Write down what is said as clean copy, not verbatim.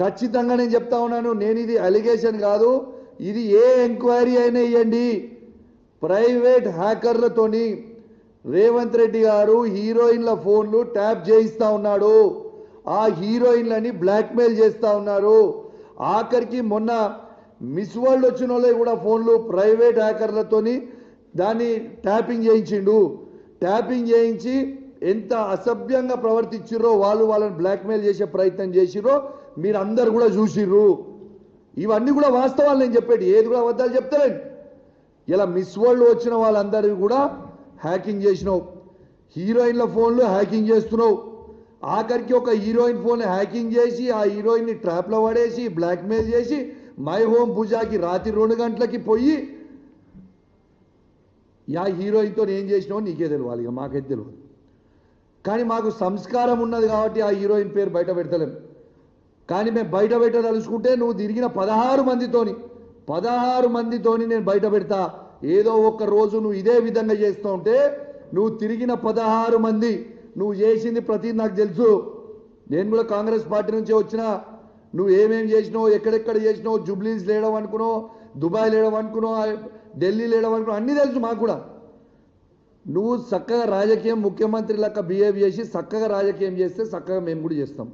ఖచ్చితంగా నేను చెప్తా ఉన్నాను. నేను ఇది అలిగేషన్ కాదు, ఇది ఏ ఎంక్వైరీ అయినా ఇవ్వండి. ప్రైవేట్ హ్యాకర్లతోని రేవంత్ రెడ్డి గారు హీరోయిన్ల ఫోన్లు ట్యాప్ చేయిస్తా ఉన్నాడు. ఆ హీరోయిన్లని బ్లాక్మెయిల్ చేస్తా ఉన్నారు. ఆఖరికి మొన్న మిస్ వరల్డ్ వచ్చిన వాళ్ళే కూడా ఫోన్లు ప్రైవేట్ హ్యాకర్లతోని దాన్ని ట్యాపింగ్ చేయించిండు. ట్యాపింగ్ చేయించి ఎంత అసభ్యంగా ప్రవర్తించిర్రో, వాళ్ళని బ్లాక్మెయిల్ చేసే ప్రయత్నం చేసిర్రో మీరు అందరు కూడా చూసిర్రు. ఇవన్నీ కూడా వాస్తవాలు నేను చెప్పేది, ఏది కూడా అబద్ధాలు చెప్తారండి. ఇలా మిస్ వరల్డ్ వచ్చిన వాళ్ళందరికీ కూడా హ్యాకింగ్ చేసినావు, హీరోయిన్ల ఫోన్లు హ్యాకింగ్ చేస్తున్నావు. ఆఖరికి ఒక హీరోయిన్ ఫోన్ హ్యాకింగ్ చేసి ఆ హీరోయిన్ని ట్రాప్లో పడేసి బ్లాక్మెయిల్ చేసి మై హోమ్ పూజాకి రాత్రి 2 గంటలకి పోయి యా హీరోయిన్తో ఏం చేసినావు నీకే తెలియాలి, ఇక మాకైతే తెలియదు. కానీ మాకు సంస్కారం ఉన్నది కాబట్టి ఆ హీరోయిన్ పేరు బయట పెడతలేం. కానీ మేము బయట పెట్టదలుచుకుంటే నువ్వు తిరిగిన 16 మందితోని నేను బయట పెడతా. ఏదో ఒక రోజు నువ్వు ఇదే విధంగా చేస్తూ ఉంటే నువ్వు తిరిగిన 16 మంది నువ్వు చేసింది ప్రతి నాకు తెలుసు. నేను కూడా కాంగ్రెస్ పార్టీ నుంచే వచ్చినా. నువ్వు ఏమేం చేసినావు, ఎక్కడెక్కడ చేసినావు, జూబ్లీస్ లేడం అనుకున్నావు, దుబాయ్ లేడం అనుకున్నావు, ఢిల్లీ లేడం అనుకున్నావు, అన్నీ తెలుసు మాకు కూడా. నువ్వు చక్కగా రాజకీయం ముఖ్యమంత్రి లెక్క బిహేవ్ చేసి చక్కగా రాజకీయం చేస్తే చక్కగా మేము కూడా చేస్తాం.